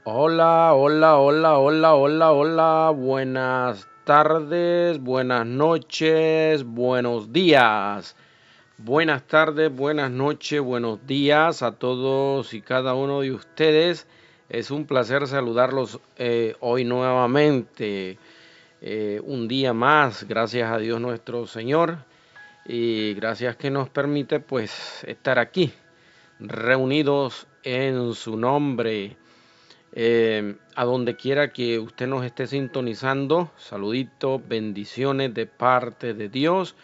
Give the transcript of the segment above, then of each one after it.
Hola, hola, hola, hola, hola, hola. Buenas tardes, buenas noches, buenos días. Buenas tardes, buenas noches, buenos días a todos y cada uno de ustedes. Es un placer saludarlos hoy nuevamente. Un día más, gracias a Dios nuestro Señor. Y gracias que nos permite pues estar aquí, reunidos en su nombre. A donde quiera que usted nos esté sintonizando, saluditos, bendiciones de parte de Dios.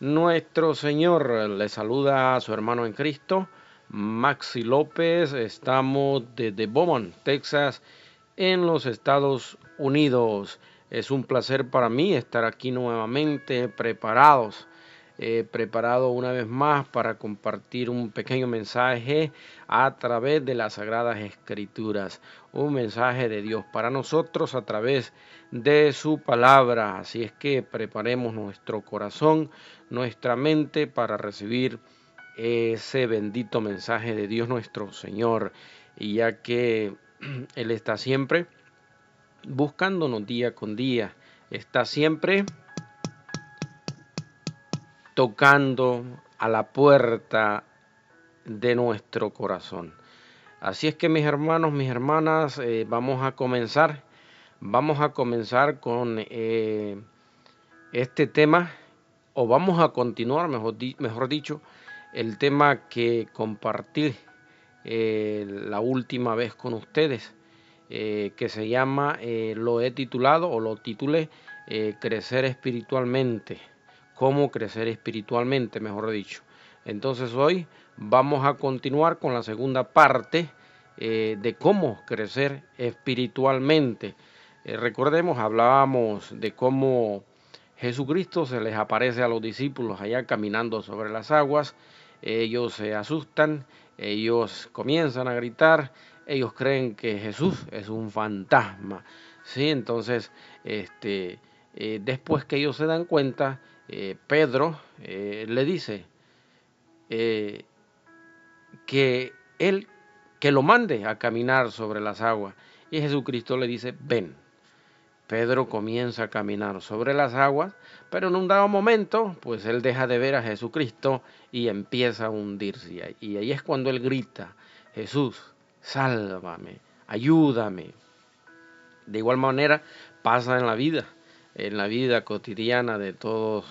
Nuestro Señor le saluda a su hermano en Cristo, Maxi López. Estamos desde Beaumont, Texas, en los Estados Unidos. Es un placer para mí estar aquí nuevamente preparado una vez más para compartir un pequeño mensaje a través de las Sagradas Escrituras, un mensaje de Dios para nosotros a través de su palabra. Así es que preparemos nuestro corazón, nuestra mente para recibir ese bendito mensaje de Dios nuestro Señor, y ya que Él está siempre buscándonos día con día, está siempre tocando a la puerta de nuestro corazón. Así es que mis hermanos, mis hermanas, vamos a comenzar con este tema, o vamos a continuar, mejor dicho, el tema que compartí la última vez con ustedes, que se llama, lo he titulado o lo titulé, crecer espiritualmente, cómo crecer espiritualmente, mejor dicho. Entonces hoy vamos a continuar con la segunda parte de cómo crecer espiritualmente. Recordemos, hablábamos de cómo Jesucristo se les aparece a los discípulos allá caminando sobre las aguas. Ellos se asustan, ellos comienzan a gritar, ellos creen que Jesús es un fantasma, ¿sí? Entonces, después que ellos se dan cuenta, Pedro le dice eh, que él que lo mande a caminar sobre las aguas, y Jesucristo le dice: ven. Pedro comienza a caminar sobre las aguas, pero en un dado momento, pues él deja de ver a Jesucristo y empieza a hundirse. Y ahí es cuando él grita: Jesús, sálvame, ayúdame. De igual manera pasa en la vida cotidiana de todos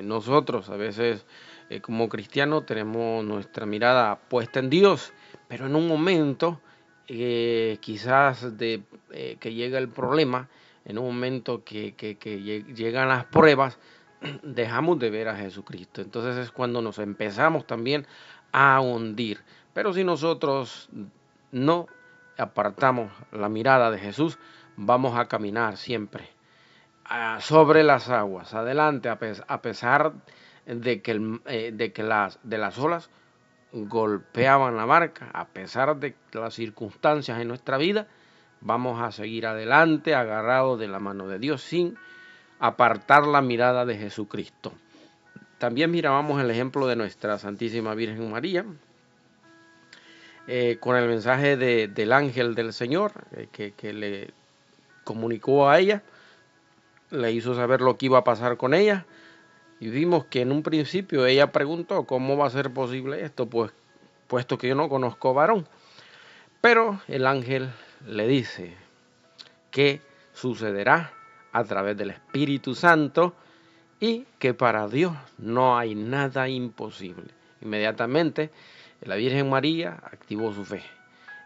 nosotros. A veces como cristianos tenemos nuestra mirada puesta en Dios, pero en un momento quizás que llega el problema, en un momento que llegan las pruebas, dejamos de ver a Jesucristo. Entonces es cuando nos empezamos también a hundir. Pero si nosotros no apartamos la mirada de Jesús, vamos a caminar siempre sobre las aguas, adelante, a pesar de las olas golpeaban la barca, a pesar de las circunstancias en nuestra vida, vamos a seguir adelante, agarrados de la mano de Dios, sin apartar la mirada de Jesucristo. También mirábamos el ejemplo de nuestra Santísima Virgen María, con el mensaje del ángel del Señor, que le comunicó a ella, le hizo saber lo que iba a pasar con ella, y vimos que en un principio ella preguntó: ¿cómo va a ser posible esto? Pues puesto que yo no conozco varón. Pero el ángel le dice que sucederá a través del Espíritu Santo y que para Dios no hay nada imposible. Inmediatamente la Virgen María activó su fe.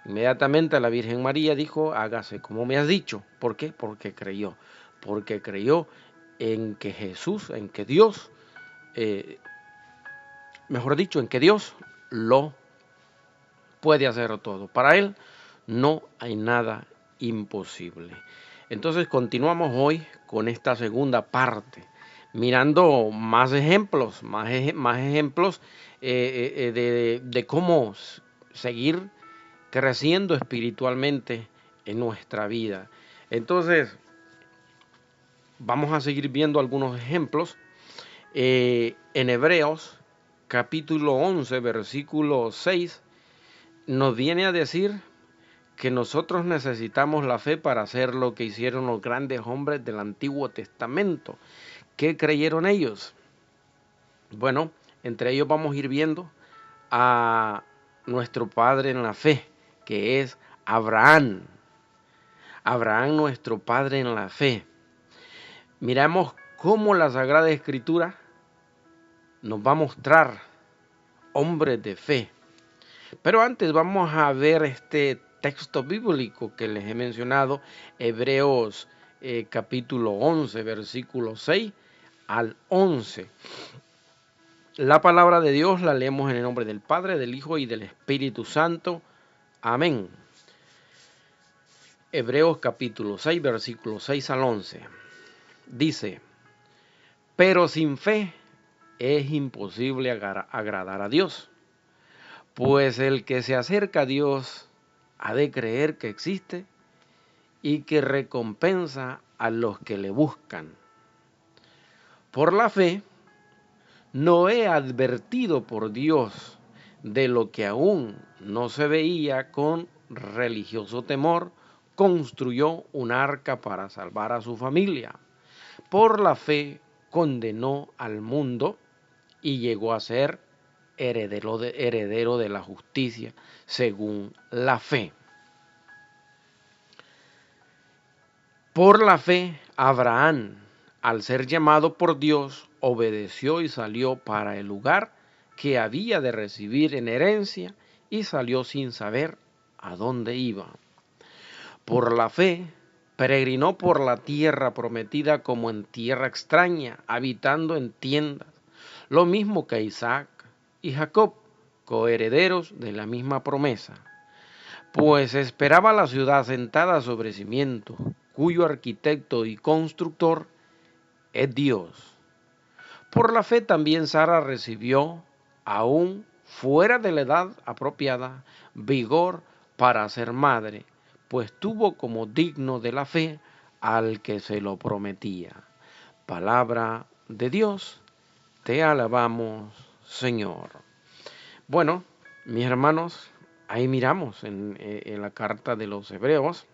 Inmediatamente la Virgen María dijo: hágase como me has dicho. ¿Por qué? Porque creyó. Porque creyó en que Jesús, en que Dios, eh, mejor dicho, en que Dios lo puede hacer todo. Para Él no hay nada imposible. Entonces continuamos hoy con esta segunda parte, mirando más ejemplos, más ejemplos de cómo seguir creciendo espiritualmente en nuestra vida. Entonces, vamos a seguir viendo algunos ejemplos. En Hebreos capítulo 11, versículo 6, nos viene a decir que nosotros necesitamos la fe para hacer lo que hicieron los grandes hombres del Antiguo Testamento. ¿Qué creyeron ellos? Bueno, entre ellos vamos a ir viendo a nuestro padre en la fe, que es Abraham. Abraham, nuestro padre en la fe. Miramos cómo la Sagrada Escritura nos va a mostrar hombres de fe. Pero antes vamos a ver este texto bíblico que les he mencionado, Hebreos capítulo 11, versículo 6 al 11. La palabra de Dios la leemos en el nombre del Padre, del Hijo y del Espíritu Santo. Amén. Hebreos capítulo 6, versículo 6 al 11. Dice, pero sin fe es imposible agradar a Dios, pues el que se acerca a Dios ha de creer que existe y que recompensa a los que le buscan. Por la fe, Noé, advertido por Dios de lo que aún no se veía, con religioso temor, construyó un arca para salvar a su familia. Por la fe condenó al mundo y llegó a ser heredero de la justicia según la fe. Por la fe, Abraham, al ser llamado por Dios, obedeció y salió para el lugar que había de recibir en herencia y salió sin saber a dónde iba. Por la fe, peregrinó por la tierra prometida como en tierra extraña, habitando en tiendas, lo mismo que Isaac y Jacob, coherederos de la misma promesa. Pues esperaba la ciudad sentada sobre cimientos, cuyo arquitecto y constructor es Dios. Por la fe también Sara recibió, aún fuera de la edad apropiada, vigor para ser madre, pues tuvo como digno de la fe al que se lo prometía. Palabra de Dios, te alabamos, Señor. Bueno, mis hermanos, ahí miramos en la carta de los Hebreos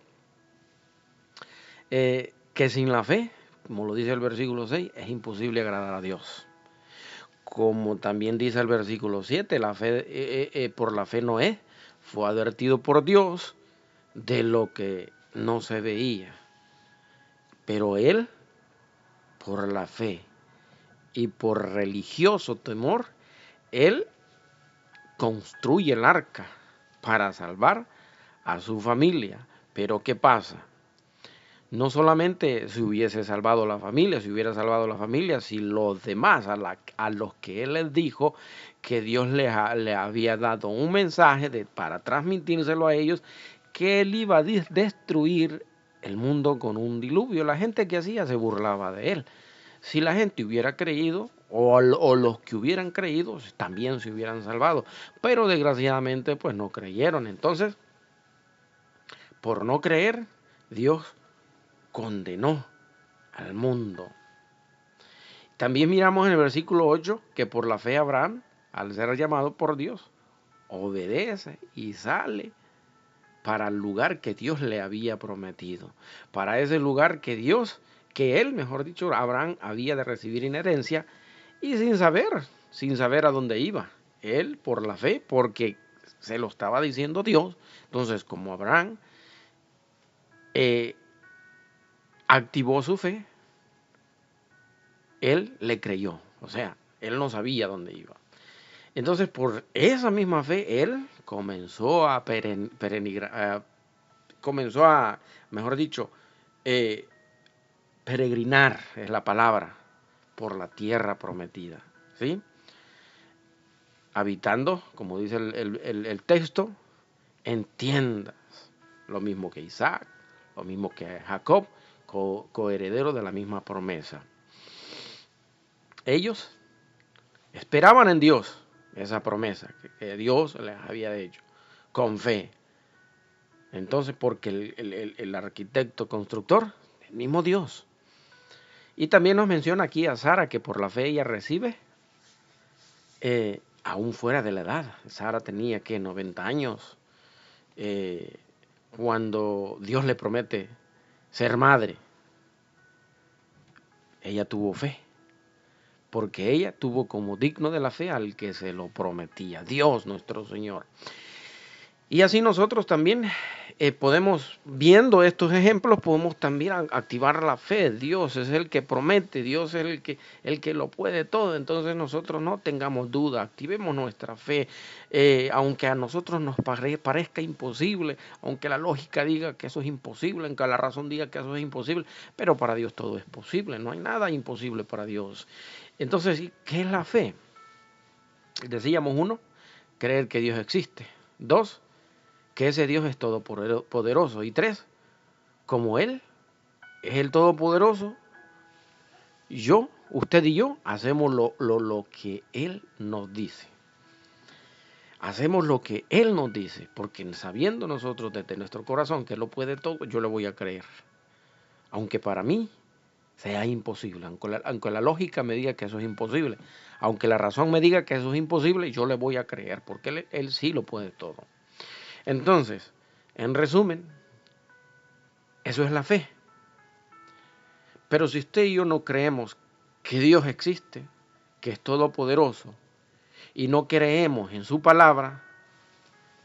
que sin la fe, como lo dice el versículo 6, es imposible agradar a Dios. Como también dice el versículo 7, por la fe Noé fue advertido por Dios de lo que no se veía. Pero él, por la fe y por religioso temor, él construye el arca para salvar a su familia. Pero ¿qué pasa? No solamente se hubiese salvado la familia, si hubiera salvado la familia, si los demás a los que él les dijo que Dios le había dado un mensaje para transmitírselo a ellos, que él iba a destruir el mundo con un diluvio. La gente que hacía se burlaba de él. Si la gente hubiera creído, o los que hubieran creído, también se hubieran salvado. Pero desgraciadamente, pues no creyeron. Entonces, por no creer, Dios condenó al mundo. También miramos en el versículo 8 que por la fe Abraham, al ser llamado por Dios, obedece y sale para el lugar que Dios le había prometido. Para ese lugar que él, mejor dicho, Abraham había de recibir en herencia, y sin saber a dónde iba. Él por la fe, porque se lo estaba diciendo Dios. Entonces, como Abraham activó su fe, él le creyó. O sea, él no sabía dónde iba. Entonces, por esa misma fe, él comenzó a mejor dicho, peregrinar, es la palabra, por la tierra prometida, ¿sí? Habitando, como dice el texto, en tiendas, lo mismo que Isaac, lo mismo que Jacob, coheredero de la misma promesa. Ellos esperaban en Dios esa promesa que Dios les había hecho, con fe. Entonces, porque el arquitecto constructor, el mismo Dios. Y también nos menciona aquí a Sara, que por la fe ella recibe, aún fuera de la edad. Sara tenía, ¿qué? 90 años, cuando Dios le promete ser madre, ella tuvo fe, porque ella tuvo como digno de la fe al que se lo prometía, Dios nuestro Señor. Y así nosotros también podemos, viendo estos ejemplos, podemos también activar la fe. Dios es el que promete, Dios es el que lo puede todo. Entonces nosotros no tengamos duda, activemos nuestra fe, aunque a nosotros nos parezca imposible, aunque la lógica diga que eso es imposible, aunque la razón diga que eso es imposible, pero para Dios todo es posible, no hay nada imposible para Dios. Entonces, ¿qué es la fe? Decíamos, uno, creer que Dios existe. Dos, que ese Dios es todopoderoso. Y tres, como Él es el todopoderoso, usted y yo, hacemos lo que Él nos dice. Hacemos lo que Él nos dice, porque sabiendo nosotros desde nuestro corazón que Él lo puede todo, yo le voy a creer. Aunque para mí sea imposible, aunque la lógica me diga que eso es imposible, aunque la razón me diga que eso es imposible, yo le voy a creer, porque Él sí lo puede todo. Entonces, en resumen, eso es la fe. Pero si usted y yo no creemos que Dios existe, que es todopoderoso, y no creemos en su palabra,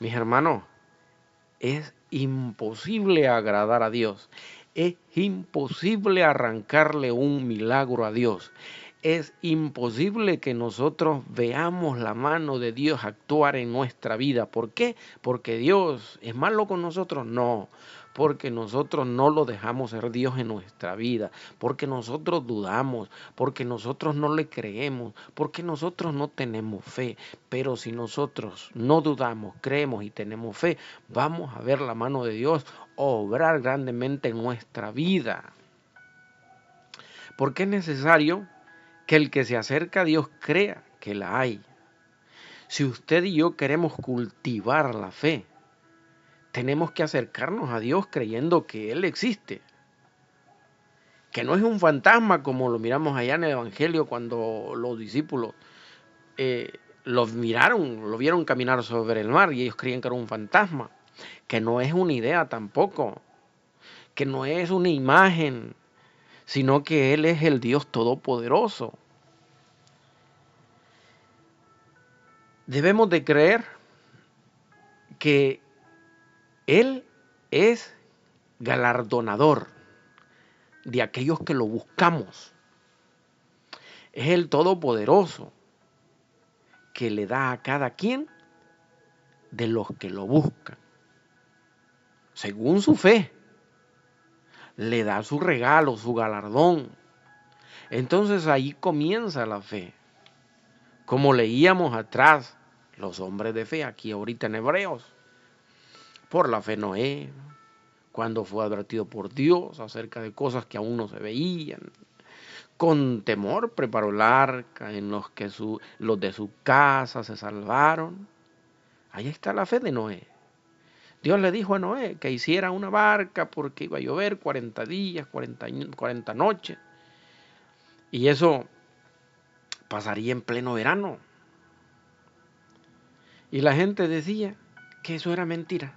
mis hermanos, es imposible agradar a Dios. Es imposible arrancarle un milagro a Dios. Es imposible que nosotros veamos la mano de Dios actuar en nuestra vida. ¿Por qué? ¿Porque Dios es malo con nosotros? No. Porque nosotros no lo dejamos ser Dios en nuestra vida, porque nosotros dudamos, porque nosotros no le creemos, porque nosotros no tenemos fe. Pero si nosotros no dudamos, creemos y tenemos fe, vamos a ver la mano de Dios obrar grandemente en nuestra vida. Porque es necesario que el que se acerca a Dios crea que la hay. Si usted y yo queremos cultivar la fe, tenemos que acercarnos a Dios creyendo que Él existe. Que no es un fantasma como lo miramos allá en el Evangelio cuando los discípulos lo vieron caminar sobre el mar y ellos creían que era un fantasma. Que no es una idea tampoco. Que no es una imagen, sino que Él es el Dios Todopoderoso. Debemos de creer que Él es galardonador de aquellos que lo buscamos. Es el Todopoderoso que le da a cada quien de los que lo buscan. Según su fe, le da su regalo, su galardón. Entonces ahí comienza la fe. Como leíamos atrás, los hombres de fe, aquí ahorita en Hebreos, por la fe Noé, cuando fue advertido por Dios acerca de cosas que aún no se veían. Con temor preparó el arca en los que los de su casa se salvaron. Ahí está la fe de Noé. Dios le dijo a Noé que hiciera una barca porque iba a llover 40 días, 40 noches. Y eso pasaría en pleno verano. Y la gente decía que eso era mentira.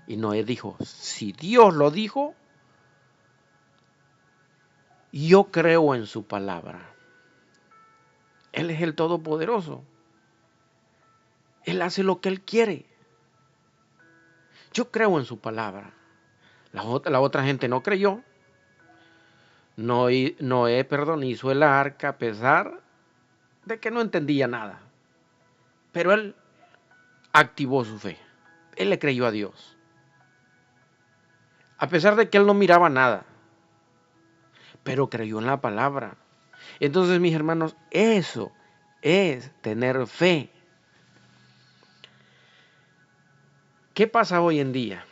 Y Noé dijo, si Dios lo dijo, yo creo en su palabra. Él es el Todopoderoso. Él hace lo que Él quiere. Yo creo en su palabra. La otra gente no creyó. Noé, hizo el arca a pesar de que no entendía nada. Pero él activó su fe. Él le creyó a Dios. A pesar de que él no miraba nada. Pero creyó en la palabra. Entonces, mis hermanos, eso es tener fe. ¿Qué pasa hoy en día?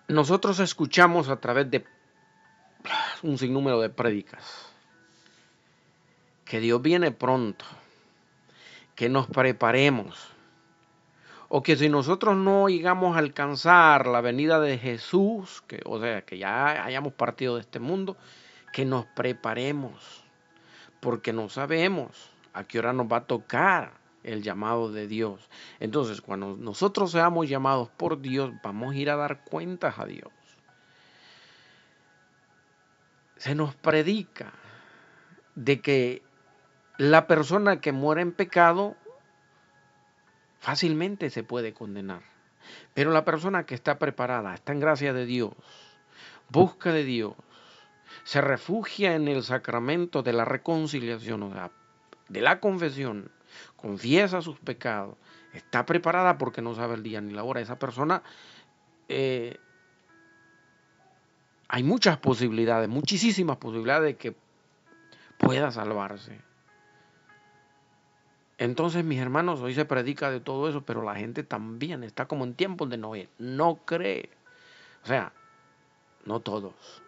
Nosotros escuchamos a través de un sinnúmero de prédicas que Dios viene pronto, que nos preparemos, o que si nosotros no llegamos a alcanzar la venida de Jesús, que ya hayamos partido de este mundo, que nos preparemos, porque no sabemos a qué hora nos va a tocar. el llamado de Dios. Entonces, cuando nosotros seamos llamados por Dios, vamos a ir a dar cuentas a Dios. Se nos predica de que la persona que muere en pecado fácilmente se puede condenar. Pero la persona que está preparada, está en gracia de Dios, busca de Dios, se refugia en el sacramento de la reconciliación, o sea, de la confesión, confiesa sus pecados, está preparada porque no sabe el día ni la hora. Esa persona, hay muchas posibilidades, muchísimas posibilidades de que pueda salvarse. Entonces, mis hermanos, hoy se predica de todo eso, pero la gente también está como en tiempos de Noé, no cree. O sea, no todos,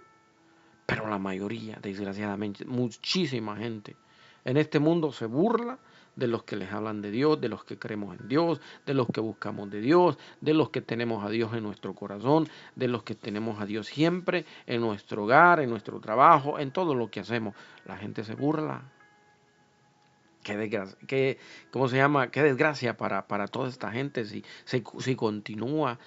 pero la mayoría, desgraciadamente, muchísima gente en este mundo se burla de los que les hablan de Dios, de los que creemos en Dios, de los que buscamos de Dios, de los que tenemos a Dios en nuestro corazón, de los que tenemos a Dios siempre en nuestro hogar, en nuestro trabajo, en todo lo que hacemos. La gente se burla. Qué desgracia, ¿cómo se llama? Qué desgracia para toda esta gente si continúa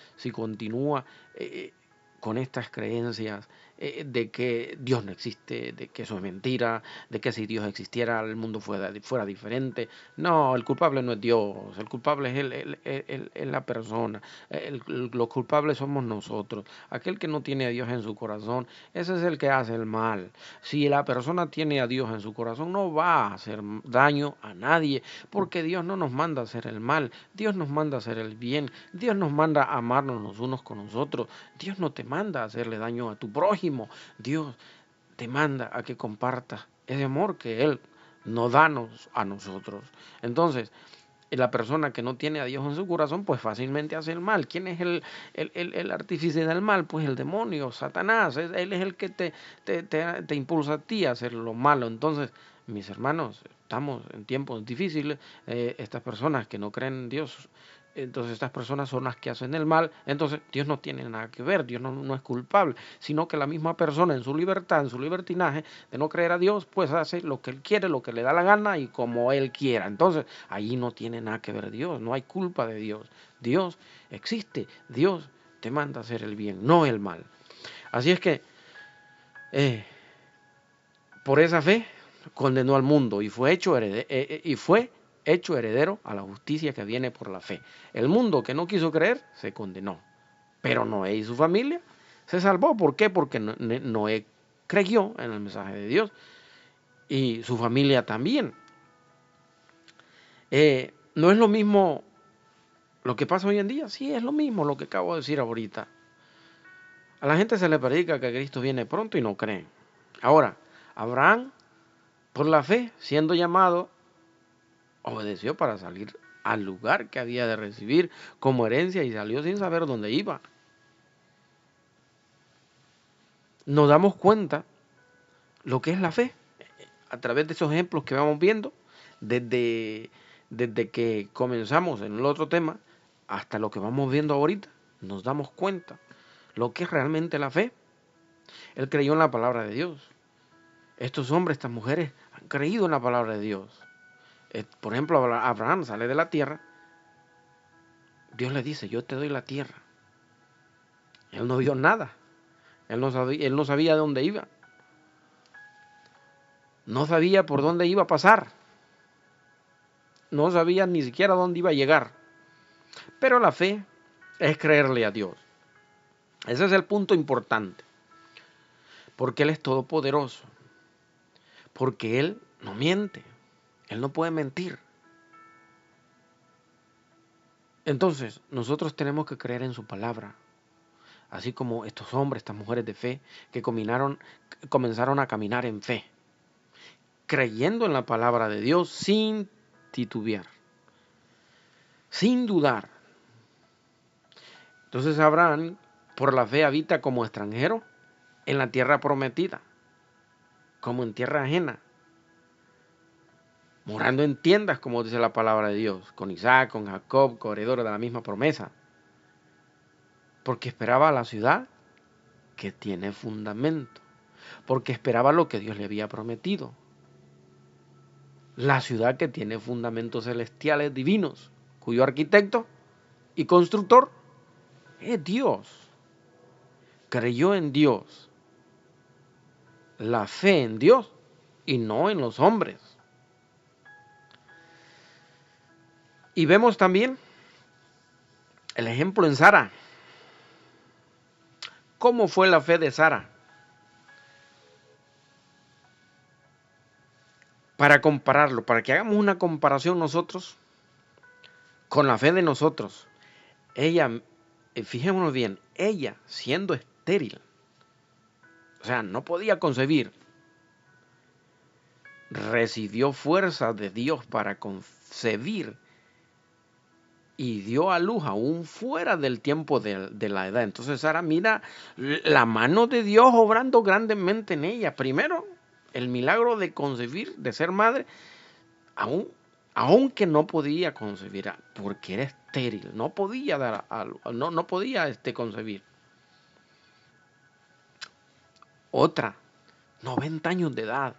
con estas creencias de que Dios no existe, de que eso es mentira, de que si Dios existiera el mundo fuera diferente. No, el culpable no es Dios, el culpable es la persona, los culpables somos nosotros. Aquel que no tiene a Dios en su corazón, ese es el que hace el mal. Si la persona tiene a Dios en su corazón, no va a hacer daño a nadie, porque Dios no nos manda a hacer el mal, Dios nos manda a hacer el bien, Dios nos manda a amarnos los unos con nosotros, Dios no te manda a hacerle daño a tu prójimo, Dios te manda a que compartas ese amor que Él nos da a nosotros. Entonces, la persona que no tiene a Dios en su corazón, pues fácilmente hace el mal. ¿Quién es el artífice del mal? Pues el demonio, Satanás. Él es el que te impulsa a ti a hacer lo malo. Entonces, mis hermanos, estamos en tiempos difíciles. Estas personas que no creen en Dios, entonces estas personas son las que hacen el mal. Entonces, Dios no tiene nada que ver. Dios no es culpable, sino que la misma persona en su libertad, en su libertinaje de no creer a Dios, pues hace lo que Él quiere, lo que le da la gana y como Él quiera. Entonces, allí no tiene nada que ver Dios, no hay culpa de Dios. Dios existe, Dios te manda a hacer el bien, no el mal. Así es que, por esa fe, condenó al mundo y fue hecho heredero a la justicia que viene por la fe. El mundo que no quiso creer se condenó, pero Noé y su familia se salvó. ¿Por qué? Porque Noé creyó en el mensaje de Dios y su familia también. No es lo mismo lo que pasa hoy en día, sí es lo mismo lo que acabo de decir ahorita. A la gente se le predica que Cristo viene pronto y no creen. Ahora, Abraham, por la fe, siendo llamado, obedeció para salir al lugar que había de recibir como herencia y salió sin saber dónde iba. Nos damos cuenta lo que es la fe a través de esos ejemplos que vamos viendo desde que comenzamos en el otro tema hasta lo que vamos viendo ahorita. Nos damos cuenta lo que es realmente la fe. Él creyó en la palabra de Dios. Estos hombres, estas mujeres han creído en la palabra de Dios. Por ejemplo, Abraham sale de la tierra. Dios le dice, yo te doy la tierra. Él no vio nada. Él no sabía de dónde iba. No sabía por dónde iba a pasar. No sabía ni siquiera dónde iba a llegar. Pero la fe es creerle a Dios. Ese es el punto importante. Porque Él es todopoderoso. Porque Él no miente. Él no puede mentir. Entonces, nosotros tenemos que creer en su palabra. Así como estos hombres, estas mujeres de fe, que comenzaron a caminar en fe. Creyendo en la palabra de Dios sin titubear. Sin dudar. Entonces Abraham, por la fe, habita como extranjero en la tierra prometida, como en tierra ajena, morando en tiendas, como dice la palabra de Dios, con Isaac, con Jacob, corredores de la misma promesa, porque esperaba la ciudad que tiene fundamento, porque esperaba lo que Dios le había prometido. La ciudad que tiene fundamentos celestiales divinos, cuyo arquitecto y constructor es Dios. Creyó en Dios. La fe en Dios y no en los hombres. Y vemos también el ejemplo en Sara. ¿Cómo fue la fe de Sara? Para compararlo, para que hagamos una comparación nosotros con la fe de nosotros. Ella, fijémonos bien, ella siendo estéril, o sea, no podía concebir, recibió fuerza de Dios para concebir y dio a luz aún fuera del tiempo de la edad. Entonces Sara mira la mano de Dios obrando grandemente en ella. Primero, el milagro de concebir, de ser madre, aunque no podía concebir, porque era estéril, no podía dar no podía concebir. Otra, 90 años de edad.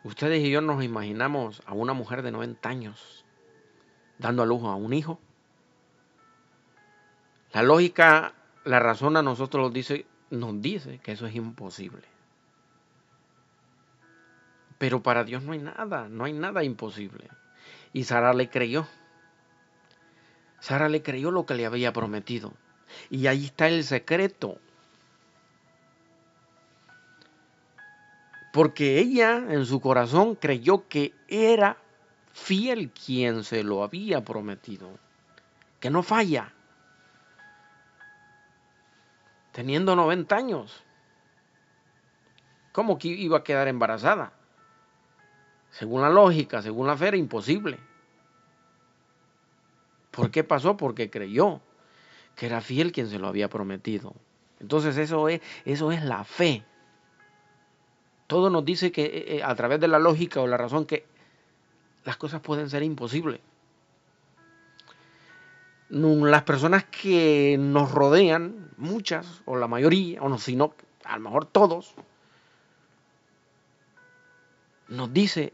Ustedes y yo nos imaginamos a una mujer de 90 años dando a luz a un hijo. La lógica, la razón a nosotros nos dice que eso es imposible. Pero para Dios no hay nada imposible. Y Sara le creyó. Sara le creyó lo que le había prometido. Y ahí está el secreto. Porque ella en su corazón creyó que era fiel quien se lo había prometido. Que no falla. Teniendo 90 años. ¿Cómo que iba a quedar embarazada? Según la lógica, según la fe, era imposible. ¿Por qué pasó? Porque creyó que era fiel quien se lo había prometido. Entonces eso es la fe. Todo nos dice que a través de la lógica o la razón que las cosas pueden ser imposibles. Las personas que nos rodean, muchas o la mayoría, o no, sino a lo mejor todos, nos dice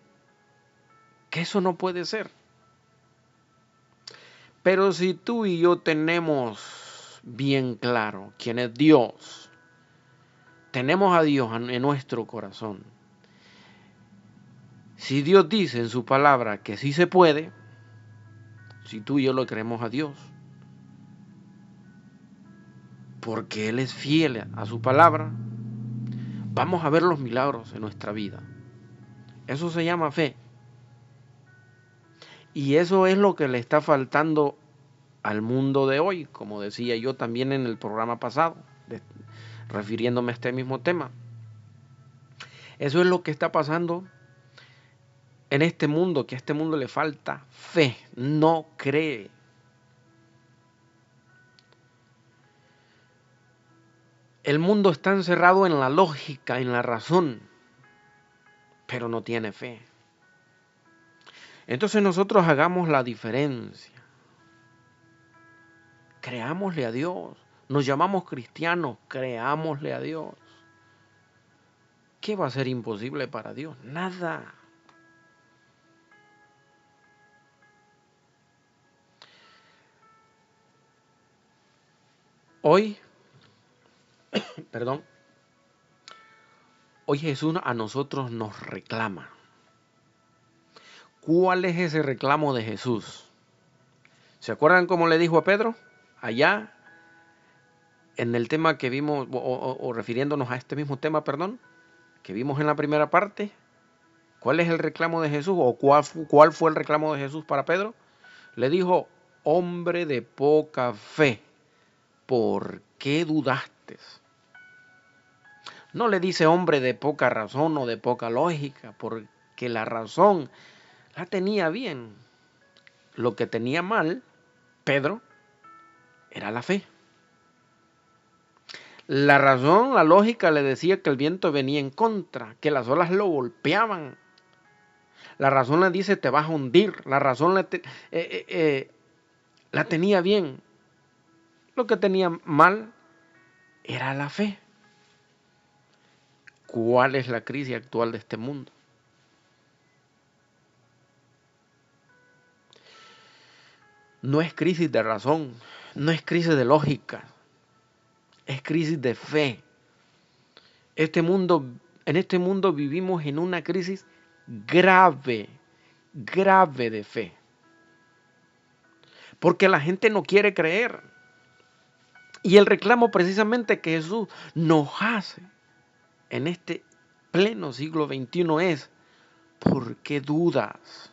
que eso no puede ser. Pero si tú y yo tenemos bien claro quién es Dios, tenemos a Dios en nuestro corazón. Si Dios dice en su palabra que sí se puede, si tú y yo lo creemos a Dios, porque Él es fiel a su palabra, vamos a ver los milagros en nuestra vida. Eso se llama fe. Y eso es lo que le está faltando al mundo de hoy, como decía yo también en el programa pasado, refiriéndome a este mismo tema. Eso es lo que está pasando en este mundo, que a este mundo le falta fe, no cree. El mundo está encerrado en la lógica, en la razón, pero no tiene fe. Entonces nosotros hagamos la diferencia. Creámosle a Dios. Nos llamamos cristianos, creámosle a Dios. ¿Qué va a ser imposible para Dios? Nada. Hoy, hoy Jesús a nosotros nos reclama. ¿Cuál es ese reclamo de Jesús? ¿Se acuerdan cómo le dijo a Pedro? Allá, en el tema que vimos, o refiriéndonos a este mismo tema, que vimos en la primera parte. ¿Cuál es el reclamo de Jesús? ¿O cuál fue el reclamo de Jesús para Pedro? Le dijo, hombre de poca fe, ¿por qué dudaste? No le dice hombre de poca razón o de poca lógica, porque la razón la tenía bien. Lo que tenía mal, Pedro, era la fe. La razón, la lógica le decía que el viento venía en contra, que las olas lo golpeaban. La razón le dice te vas a hundir. La razón la tenía bien. Lo que tenía mal era la fe. ¿Cuál es la crisis actual de este mundo? no es crisis de razón, no es crisis de lógica, es crisis de fe. En este mundo vivimos en una crisis grave, grave de fe. Porque la gente no quiere creer. Y el reclamo precisamente que Jesús nos hace en este pleno siglo XXI es: ¿por qué dudas?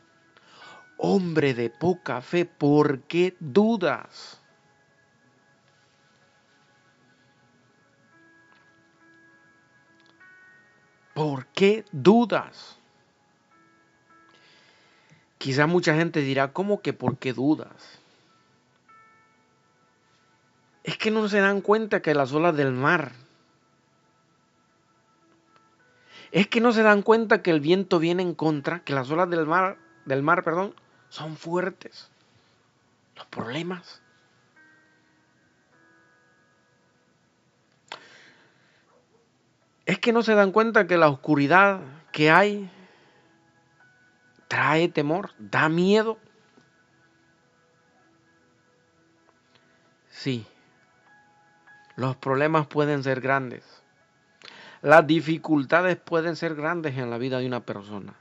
Hombre de poca fe, ¿por qué dudas? ¿Por qué dudas? Quizá mucha gente dirá, ¿cómo que por qué dudas? Es que no se dan cuenta que las olas del mar, es que no se dan cuenta que el viento viene en contra, que las olas del mar, son fuertes. Los problemas. Es que no se dan cuenta que la oscuridad que hay trae temor, da miedo. Sí, los problemas pueden ser grandes. Las dificultades pueden ser grandes en la vida de una persona.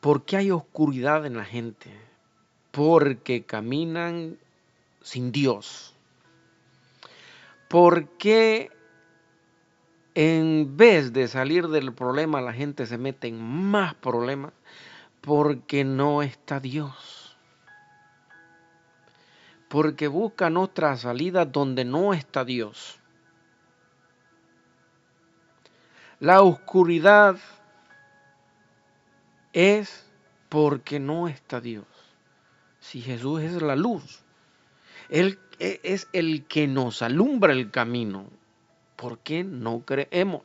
¿Por qué hay oscuridad en la gente? Porque caminan sin Dios. ¿Por qué en vez de salir del problema la gente se mete en más problemas? Porque no está Dios. Porque buscan otra salida donde no está Dios. La oscuridad es porque no está Dios. Si Jesús es la luz, Él es el que nos alumbra el camino. ¿Por qué no creemos?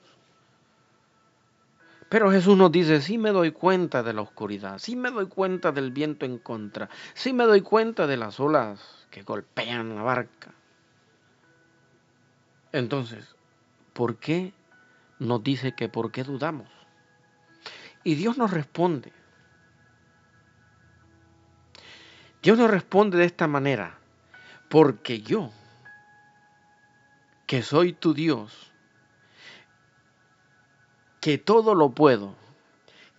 Pero Jesús nos dice, sí me doy cuenta de la oscuridad, sí me doy cuenta del viento en contra, sí me doy cuenta de las olas que golpean la barca. Entonces, ¿por qué nos dice que por qué dudamos? Y Dios nos responde. Dios nos responde de esta manera, porque yo, que soy tu Dios, que todo lo puedo,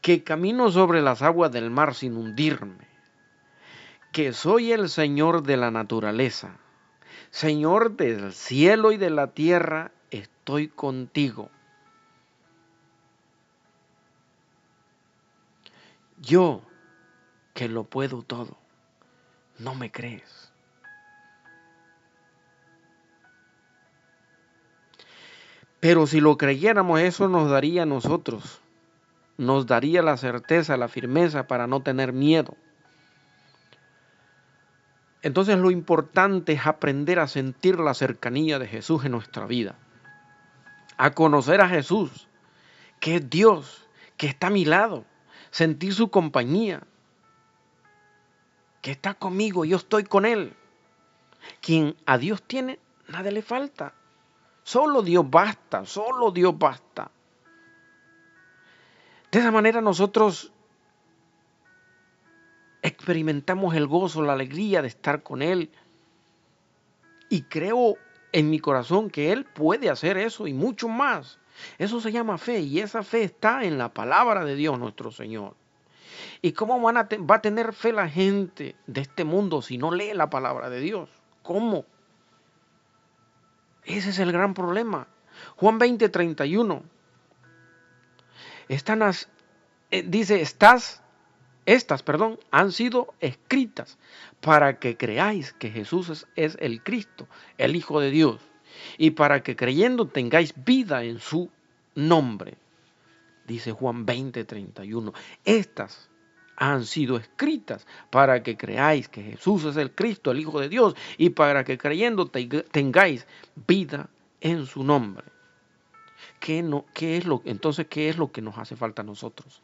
que camino sobre las aguas del mar sin hundirme, que soy el Señor de la naturaleza, Señor del cielo y de la tierra, estoy contigo. Yo, que lo puedo todo, ¿no me crees? Pero si lo creyéramos, eso nos daría a nosotros, nos daría la certeza, la firmeza para no tener miedo. Entonces lo importante es aprender a sentir la cercanía de Jesús en nuestra vida, a conocer a Jesús, que es Dios, que está a mi lado, sentir su compañía, que está conmigo, yo estoy con Él. Quien a Dios tiene, nada le falta. Solo Dios basta, solo Dios basta. De esa manera nosotros experimentamos el gozo, la alegría de estar con Él. Y creo en mi corazón que Él puede hacer eso y mucho más. Eso se llama fe y esa fe está en la palabra de Dios nuestro Señor. ¿Y cómo va a tener fe la gente de este mundo si no lee la palabra de Dios? ¿Cómo? Ese es el gran problema. Juan 20:31 dice, estas han sido escritas para que creáis que Jesús es el Cristo, el Hijo de Dios, y para que creyendo tengáis vida en su nombre. Dice Juan 20:31. Estas han sido escritas para que creáis que Jesús es el Cristo, el Hijo de Dios, y para que creyendo tengáis vida en su nombre. Entonces, ¿qué es lo que nos hace falta a nosotros?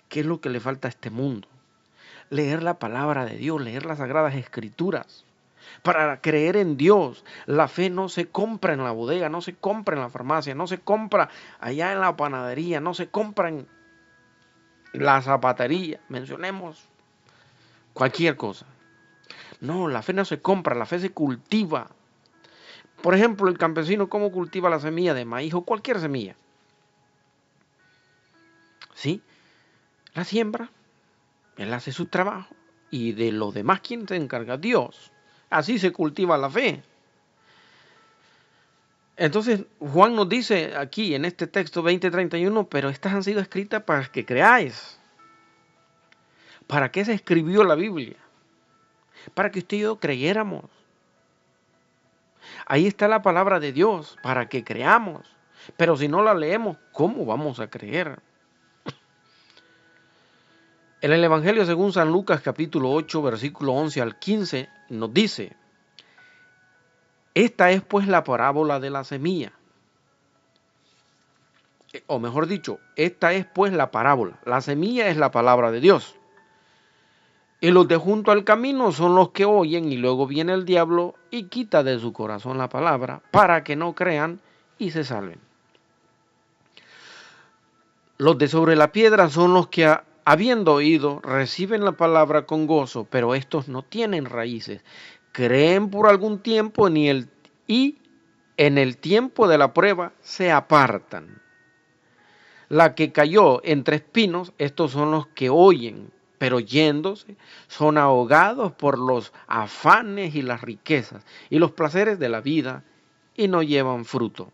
¿Qué es lo que le falta a este mundo? Leer la palabra de Dios, leer las Sagradas Escrituras. Para creer en Dios, la fe no se compra en la bodega, no se compra en la farmacia, no se compra allá en la panadería, no se compra en la zapatería. Mencionemos cualquier cosa. No, la fe no se compra, la fe se cultiva. Por ejemplo, el campesino, ¿cómo cultiva la semilla de maíz o cualquier semilla? ¿Sí? La siembra, él hace su trabajo y de lo demás, ¿quién se encarga? Dios. Así se cultiva la fe. Entonces, Juan nos dice aquí en este texto 20:31, pero estas han sido escritas para que creáis. ¿Para qué se escribió la Biblia? Para que usted y yo creyéramos. Ahí está la palabra de Dios, para que creamos. Pero si no la leemos, ¿cómo vamos a creer? En el Evangelio según San Lucas capítulo 8, versículo 11 al 15, nos dice, esta es pues la parábola de la semilla. O mejor dicho, esta es pues la parábola. La semilla es la palabra de Dios. Y los de junto al camino son los que oyen y luego viene el diablo y quita de su corazón la palabra para que no crean y se salven. Los de sobre la piedra son los que habiendo oído reciben la palabra con gozo, pero estos no tienen raíces. Creen por algún tiempo y en el tiempo de la prueba se apartan. La que cayó entre espinos, estos son los que oyen, pero yéndose, son ahogados por los afanes y las riquezas y los placeres de la vida y no llevan fruto.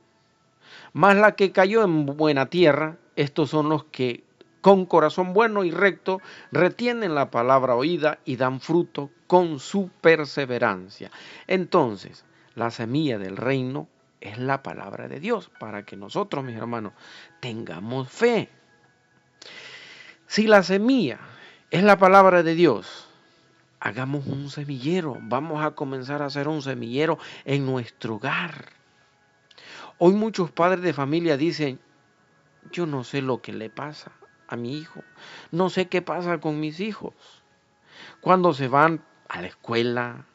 Mas la que cayó en buena tierra, estos son los que con corazón bueno y recto retienen la palabra oída y dan fruto con su perseverancia. Entonces, la semilla del reino es la palabra de Dios para que nosotros, mis hermanos, tengamos fe. Si la semilla es la palabra de Dios, hagamos un semillero. Vamos a comenzar a hacer un semillero en nuestro hogar. Hoy muchos padres de familia dicen, yo no sé lo que le pasa a mi hijo, no sé qué pasa con mis hijos. Cuando se van a la escuela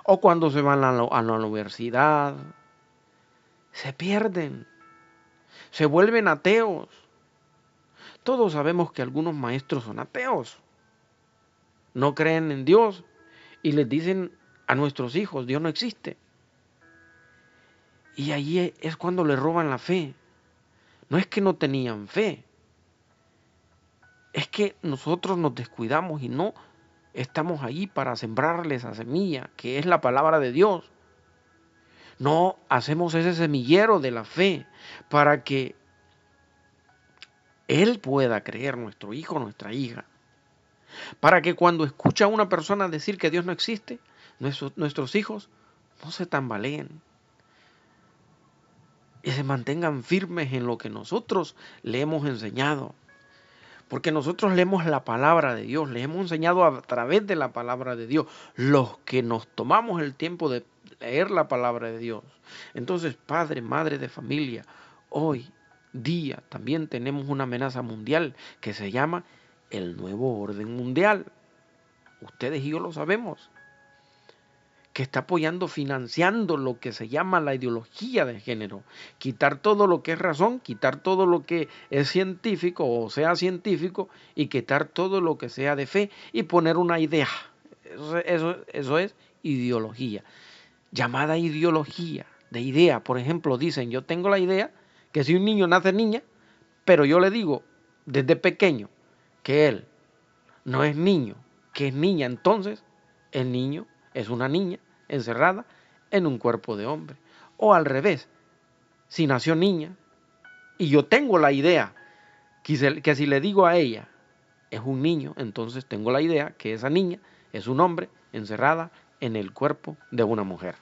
o cuando se van a la universidad, se pierden, se vuelven ateos. Todos sabemos que algunos maestros son ateos, no creen en Dios y les dicen a nuestros hijos, Dios no existe. Y ahí es cuando le roban la fe. No es que no tenían fe, es que nosotros nos descuidamos y no estamos ahí para sembrarle esa semilla, que es la palabra de Dios. No hacemos ese semillero de la fe para que Él pueda creer, nuestro hijo, nuestra hija. Para que cuando escucha a una persona decir que Dios no existe, nuestros hijos no se tambaleen y se mantengan firmes en lo que nosotros le hemos enseñado. Porque nosotros leemos la palabra de Dios, le hemos enseñado a través de la palabra de Dios, los que nos tomamos el tiempo de leer la palabra de Dios. Entonces, padre, madre de familia, hoy día también tenemos una amenaza mundial que se llama el nuevo orden mundial. Ustedes y yo lo sabemos, que está apoyando, financiando lo que se llama la ideología de género. Quitar todo lo que es razón, quitar todo lo que es científico o sea científico y quitar todo lo que sea de fe y poner una idea. Eso es ideología. Llamada ideología, de idea. Por ejemplo, dicen, yo tengo la idea que si un niño nace niña, pero yo le digo desde pequeño que él no es niño, que es niña, entonces el niño es una niña encerrada en un cuerpo de hombre. O al revés, si nació niña y yo tengo la idea que si le digo a ella es un niño, entonces tengo la idea que esa niña es un hombre encerrada en el cuerpo de una mujer.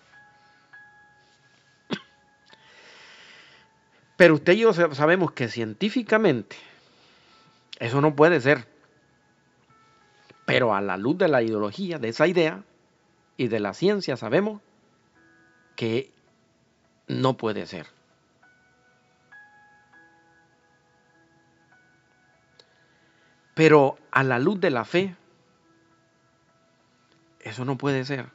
Pero usted y yo sabemos que científicamente eso no puede ser. Pero a la luz de la ideología, de esa idea y de la ciencia sabemos que no puede ser. Pero a la luz de la fe, eso no puede ser.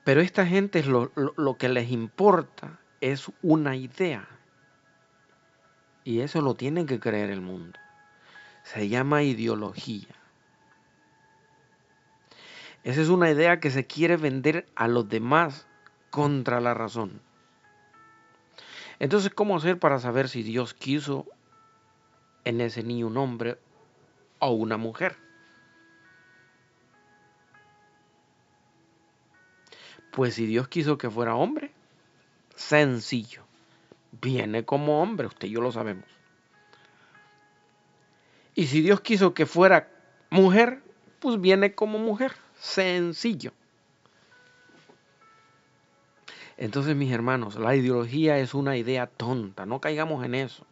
Pero esta gente lo que les importa es una idea. Y eso lo tiene que creer el mundo. Se llama ideología. Esa es una idea que se quiere vender a los demás contra la razón. Entonces, ¿cómo hacer para saber si Dios quiso en ese niño un hombre o una mujer? Pues si Dios quiso que fuera hombre, sencillo. Viene como hombre, usted y yo lo sabemos. Y si Dios quiso que fuera mujer, pues viene como mujer. Sencillo. Entonces, mis hermanos, la ideología es una idea tonta. No caigamos en eso.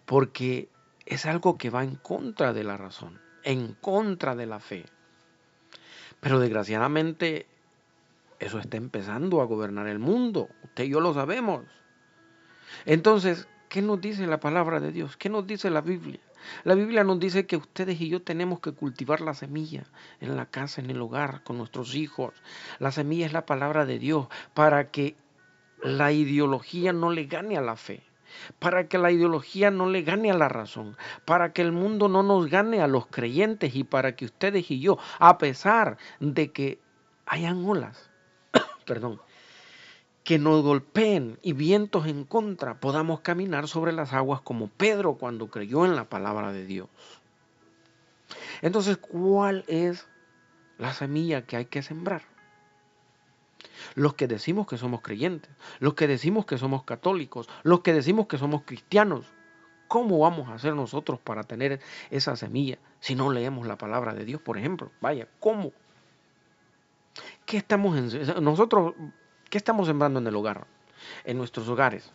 Porque es algo que va en contra de la razón, en contra de la fe. Pero desgraciadamente eso está empezando a gobernar el mundo. Usted y yo lo sabemos. Entonces, ¿qué nos dice la palabra de Dios? ¿Qué nos dice la Biblia? La Biblia nos dice que ustedes y yo tenemos que cultivar la semilla en la casa, en el hogar, con nuestros hijos. La semilla es la palabra de Dios para que la ideología no le gane a la fe, para que la ideología no le gane a la razón, para que el mundo no nos gane a los creyentes y para que ustedes y yo, a pesar de que hayan olas, perdón, que nos golpeen y vientos en contra, podamos caminar sobre las aguas como Pedro cuando creyó en la palabra de Dios. Entonces, ¿cuál es la semilla que hay que sembrar? Los que decimos que somos creyentes, los que decimos que somos católicos, los que decimos que somos cristianos, ¿cómo vamos a hacer nosotros para tener esa semilla si no leemos la palabra de Dios, por ejemplo? Vaya, ¿cómo? Nosotros, ¿qué estamos sembrando en el hogar? En nuestros hogares.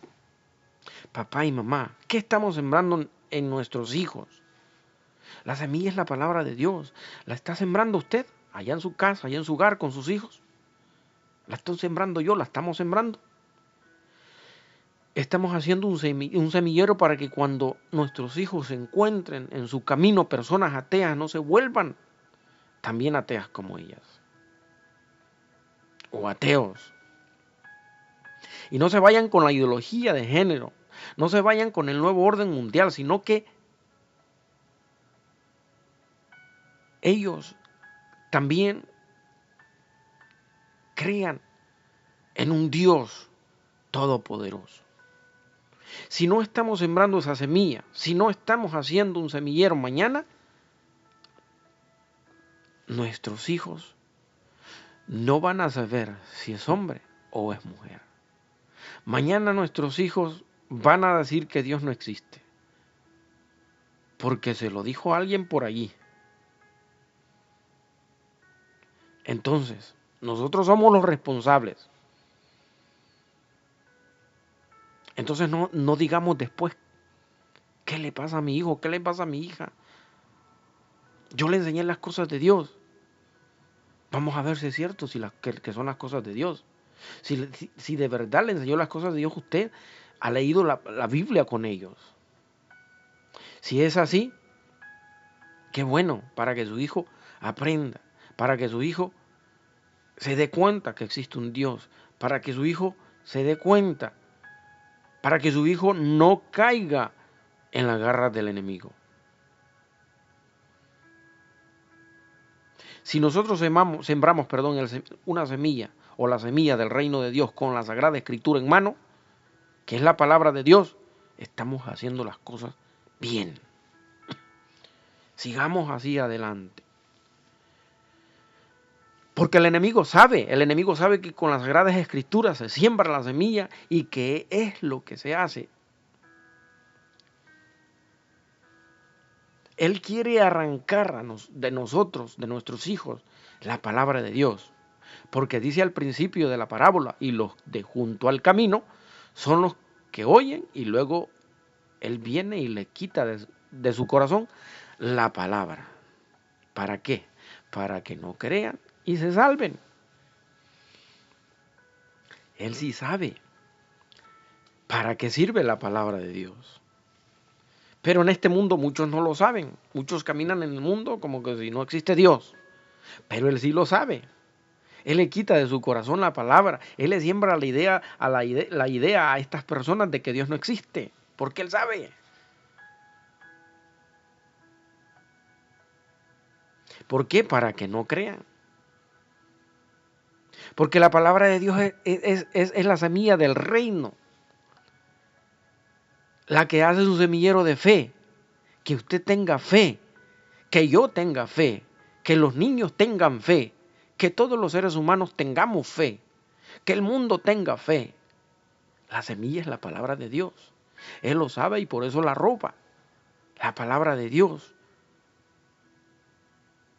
Papá y mamá, ¿qué estamos sembrando en nuestros hijos? La semilla es la palabra de Dios. ¿La está sembrando usted allá en su casa, allá en su hogar con sus hijos? ¿La estoy sembrando yo? ¿La estamos sembrando? Estamos haciendo un semillero para que cuando nuestros hijos se encuentren en su camino personas ateas no se vuelvan también ateas como ellas. O ateos. Y no se vayan con la ideología de género. No se vayan con el nuevo orden mundial, sino que ellos también crean en un Dios todopoderoso. Si no estamos sembrando esa semilla, si no estamos haciendo un semillero mañana, nuestros hijos no van a saber si es hombre o es mujer. Mañana nuestros hijos van a decir que Dios no existe, porque se lo dijo alguien por allí. Entonces, nosotros somos los responsables. Entonces no digamos después, ¿qué le pasa a mi hijo? ¿Qué le pasa a mi hija? Yo le enseñé las cosas de Dios. Vamos a ver si es cierto, que son las cosas de Dios. Si de verdad le enseñó las cosas de Dios, usted ha leído la Biblia con ellos. Si es así, qué bueno, para que su hijo aprenda, para que su hijo se dé cuenta que existe un Dios, para que su hijo se dé cuenta, para que su hijo no caiga en las garras del enemigo. Si nosotros sembramos una semilla o la semilla del reino de Dios con la Sagrada Escritura en mano, que es la palabra de Dios, estamos haciendo las cosas bien. Sigamos así adelante. Porque el enemigo sabe que con las Sagradas Escrituras se siembra la semilla y que es lo que se hace. Él quiere arrancar de nosotros, de nuestros hijos, la palabra de Dios. Porque dice al principio de la parábola, y los de junto al camino son los que oyen y luego Él viene y le quita de su corazón la palabra. ¿Para qué? Para que no crean y se salven. Él sí sabe para qué sirve la palabra de Dios. Pero en este mundo muchos no lo saben. Muchos caminan en el mundo como que si no existe Dios. Pero Él sí lo sabe. Él le quita de su corazón la palabra. Él le siembra la idea a estas personas de que Dios no existe. Porque Él sabe. ¿Por qué? Para que no crean. Porque la palabra de Dios es la semilla del reino, la que hace su semillero de fe. Que usted tenga fe, que yo tenga fe, que los niños tengan fe, que todos los seres humanos tengamos fe, que el mundo tenga fe. La semilla es la palabra de Dios. Él lo sabe y por eso la ropa. La palabra de Dios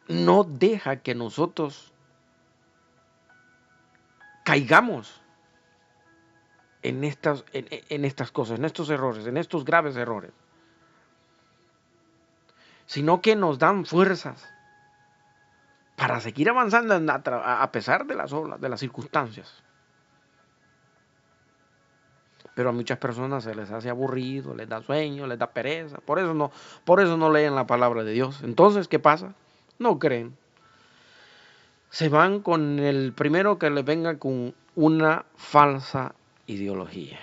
no deja que nosotros caigamos en estas cosas, en estos errores, en estos graves errores, sino que nos dan fuerzas para seguir avanzando a pesar de las olas, de las circunstancias. Pero a muchas personas se les hace aburrido, les da sueño, les da pereza, por eso no leen la palabra de Dios. Entonces, ¿qué pasa? No creen. Se van con el primero que les venga con una falsa ideología.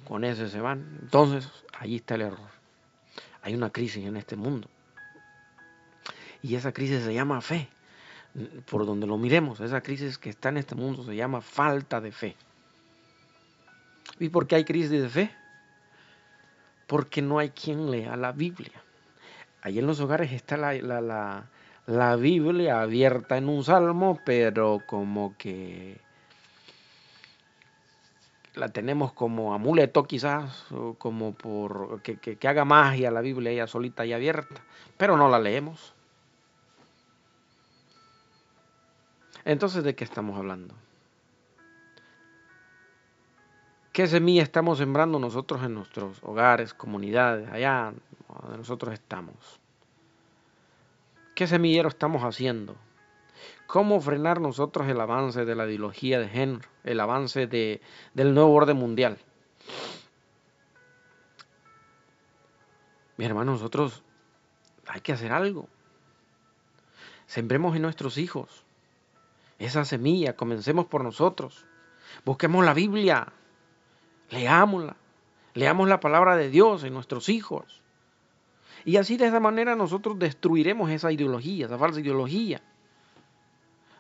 Con ese se van. Entonces, ahí está el error. Hay una crisis en este mundo. Y esa crisis se llama fe. Por donde lo miremos, esa crisis que está en este mundo se llama falta de fe. ¿Y por qué hay crisis de fe? Porque no hay quien lea la Biblia. Allí en los hogares está la Biblia abierta en un salmo, pero como que la tenemos como amuleto quizás, o como por que haga magia la Biblia ella solita y abierta, pero no la leemos. Entonces, ¿de qué estamos hablando? ¿Qué semilla estamos sembrando nosotros en nuestros hogares, comunidades, allá donde nosotros estamos? ¿Qué semillero estamos haciendo? ¿Cómo frenar nosotros el avance de la ideología de género, el avance del nuevo orden mundial? Mi hermano, nosotros hay que hacer algo. Sembremos en nuestros hijos esa semilla, comencemos por nosotros. Busquemos la Biblia, leámosla, leamos la palabra de Dios en nuestros hijos. Y así de esa manera nosotros destruiremos esa ideología, esa falsa ideología.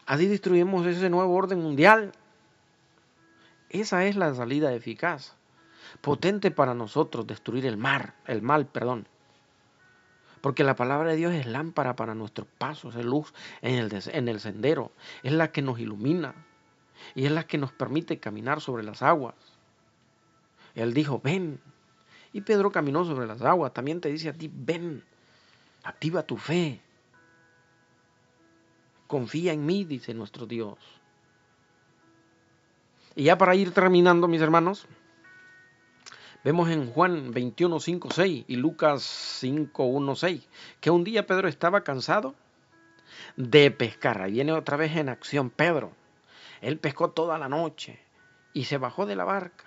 Así destruimos ese nuevo orden mundial. Esa es la salida eficaz, potente para nosotros, destruir el mal. Porque la palabra de Dios es lámpara para nuestros pasos, es luz en el sendero, es la que nos ilumina y es la que nos permite caminar sobre las aguas. Él dijo, ven. Y Pedro caminó sobre las aguas. También te dice a ti, ven, activa tu fe. Confía en mí, dice nuestro Dios. Y ya para ir terminando, mis hermanos, vemos en Juan 21, 5, 6 y Lucas 5, 1, 6, que un día Pedro estaba cansado de pescar. Ahí viene otra vez en acción Pedro. Él pescó toda la noche y se bajó de la barca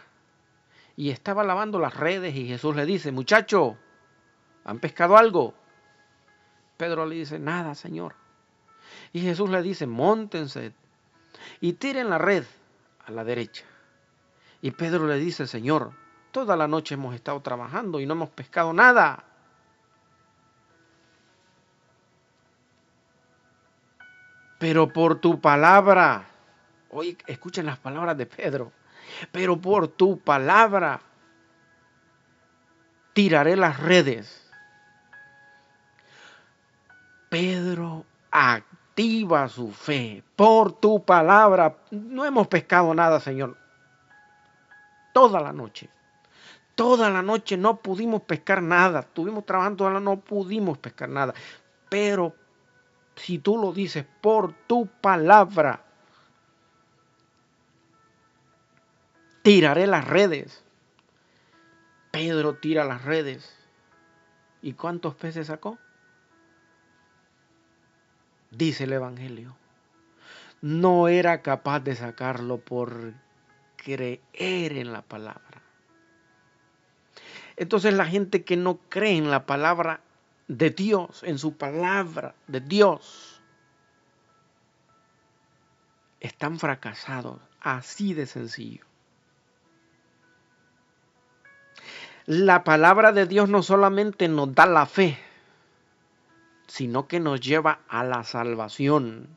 y estaba lavando las redes y Jesús le dice, muchacho, ¿han pescado algo? Pedro le dice, nada, Señor. Y Jesús le dice, móntense y tiren la red a la derecha. Y Pedro le dice, Señor, toda la noche hemos estado trabajando y no hemos pescado nada. Pero por tu palabra, oye, escuchen las palabras de Pedro, pero por tu palabra tiraré las redes. Pedro activa su fe. Por tu palabra, no hemos pescado nada, Señor. Toda la noche no pudimos pescar nada. Estuvimos trabajando toda la noche, no pudimos pescar nada. Pero si tú lo dices, por tu palabra, tiraré las redes. Pedro tira las redes. ¿Y cuántos peces sacó? Dice el Evangelio. No era capaz de sacarlo por creer en la palabra. Entonces la gente que no cree en la palabra de Dios, en su palabra de Dios, están fracasados, así de sencillo. La palabra de Dios no solamente nos da la fe, sino que nos lleva a la salvación.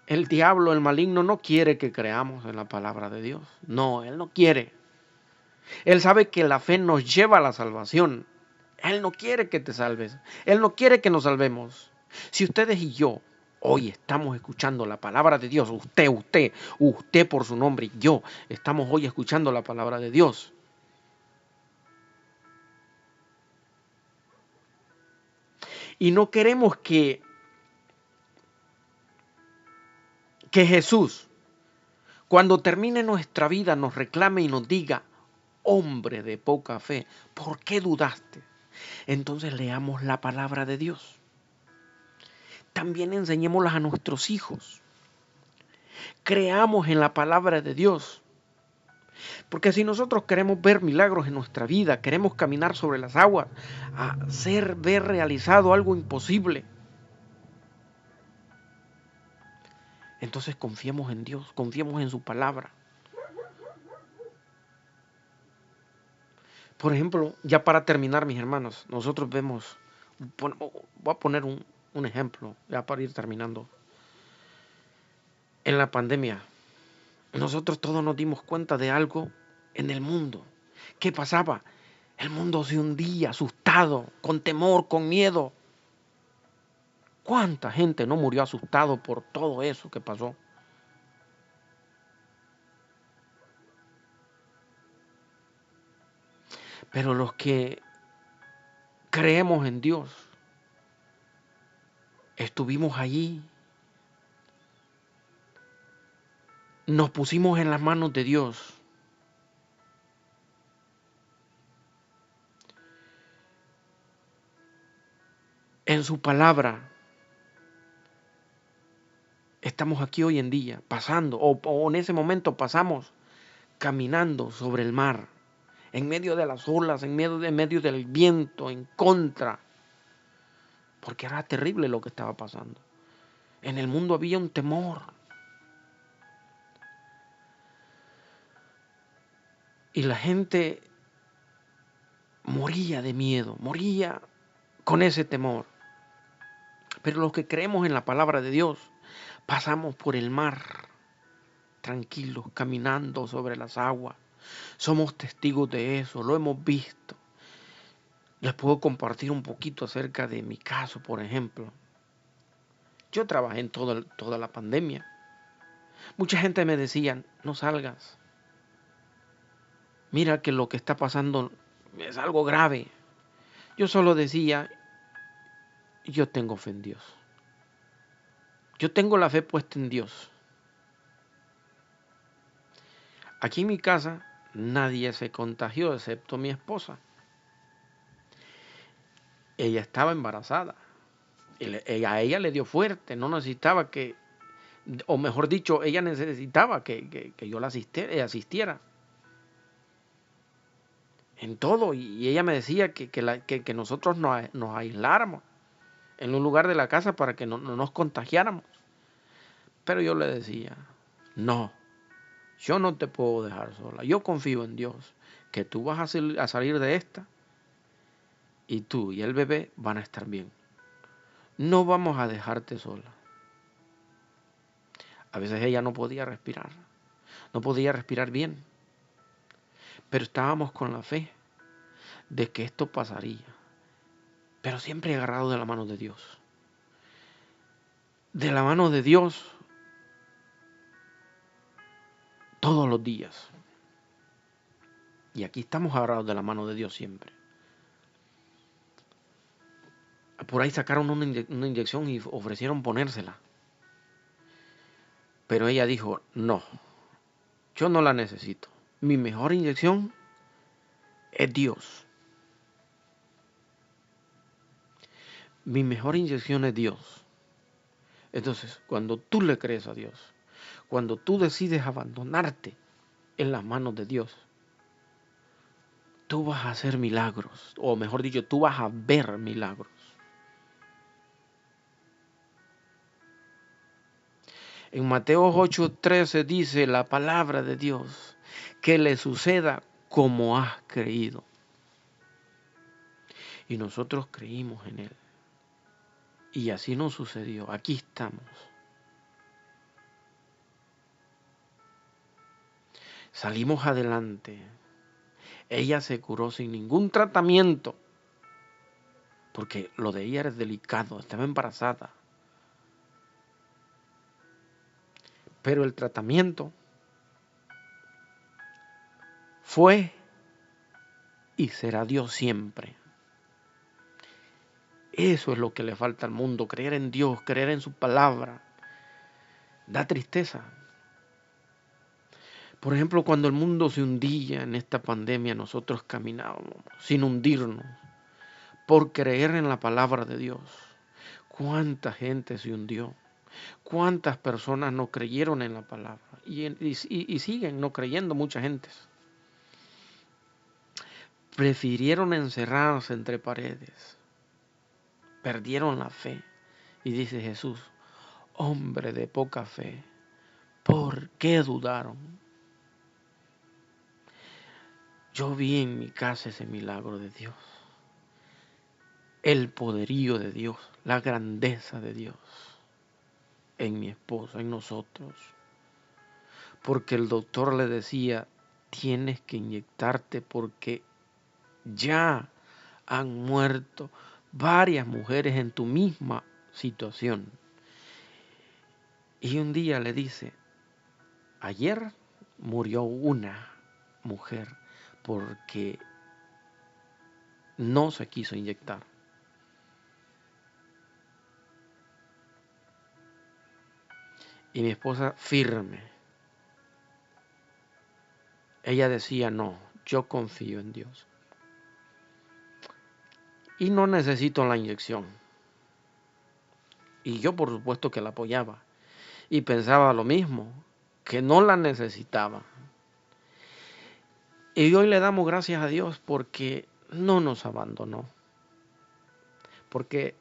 El diablo, el maligno, no quiere que creamos en la palabra de Dios. No, él no quiere. Él sabe que la fe nos lleva a la salvación. Él no quiere que te salves. Él no quiere que nos salvemos. Si ustedes y yo hoy estamos escuchando la palabra de Dios, usted por su nombre y yo estamos hoy escuchando la palabra de Dios. Y no queremos que Jesús, cuando termine nuestra vida, nos reclame y nos diga: hombre de poca fe, ¿por qué dudaste? Entonces leamos la palabra de Dios. También enseñémoslas a nuestros hijos. Creamos en la palabra de Dios. Porque si nosotros queremos ver milagros en nuestra vida, queremos caminar sobre las aguas, ver realizado algo imposible, entonces confiemos en Dios, confiemos en su palabra. Por ejemplo, ya para terminar, mis hermanos, nosotros vemos, voy a poner un ejemplo, ya para ir terminando. En la pandemia, nosotros todos nos dimos cuenta de algo en el mundo. ¿Qué pasaba? El mundo se hundía, asustado, con temor, con miedo. ¿Cuánta gente no murió asustado por todo eso que pasó? Pero los que creemos en Dios, estuvimos allí, nos pusimos en las manos de Dios. En su palabra, estamos aquí hoy en día, pasando, o en ese momento pasamos caminando sobre el mar, en medio de las olas, en medio del viento, en contra, porque era terrible lo que estaba pasando. En el mundo había un temor. Y la gente moría de miedo, moría con ese temor. Pero los que creemos en la palabra de Dios, pasamos por el mar, tranquilos, caminando sobre las aguas. Somos testigos de eso, lo hemos visto. Les puedo compartir un poquito acerca de mi caso, por ejemplo. Yo trabajé en toda la pandemia. Mucha gente me decía: no salgas. Mira que lo que está pasando es algo grave. Yo solo decía: yo tengo fe en Dios. Yo tengo la fe puesta en Dios. Aquí en mi casa nadie se contagió excepto mi esposa. Ella estaba embarazada. A ella le dio fuerte, no necesitaba que, o mejor dicho, ella necesitaba que yo la asistiera en todo. Y ella me decía que nosotros nos aisláramos en un lugar de la casa para que no nos contagiáramos. Pero yo le decía: no, yo no te puedo dejar sola. Yo confío en Dios, que tú vas a salir de esta y tú y el bebé van a estar bien. No vamos a dejarte sola. A veces ella no podía respirar bien, pero estábamos con la fe de que esto pasaría, pero siempre agarrado de la mano de Dios. De la mano de Dios todos los días. Y aquí estamos agarrados de la mano de Dios siempre. Por ahí sacaron una inyección y ofrecieron ponérsela. Pero ella dijo: no, yo no la necesito. Mi mejor inyección es Dios. Mi mejor inyección es Dios. Entonces, cuando tú le crees a Dios, cuando tú decides abandonarte en las manos de Dios, tú vas a hacer milagros. O mejor dicho, tú vas a ver milagros. En Mateo 8:13 dice la palabra de Dios: que le suceda como has creído. Y nosotros creímos en Él. Y así nos sucedió. Aquí estamos. Salimos adelante. Ella se curó sin ningún tratamiento, porque lo de ella era delicado, estaba embarazada. Pero el tratamiento fue y será Dios siempre. Eso es lo que le falta al mundo, creer en Dios, creer en su palabra. Da tristeza. Por ejemplo, cuando el mundo se hundía en esta pandemia, nosotros caminábamos sin hundirnos por creer en la palabra de Dios. ¿Cuánta gente se hundió? ¿Cuántas personas no creyeron en la palabra? Y siguen no creyendo mucha gente. Prefirieron encerrarse entre paredes. Perdieron la fe. Y dice Jesús, hombre de poca fe, ¿por qué dudaron? Yo vi en mi casa ese milagro de Dios. El poderío de Dios, la grandeza de Dios en mi esposa, en nosotros. Porque el doctor le decía, tienes que inyectarte porque ya han muerto varias mujeres en tu misma situación. Y un día le dice, ayer murió una mujer porque no se quiso inyectar. Y mi esposa firme. Ella decía, no, yo confío en Dios. Y no necesito la inyección. Y yo por supuesto que la apoyaba. Y pensaba lo mismo, que no la necesitaba. Y hoy le damos gracias a Dios porque no nos abandonó. Porque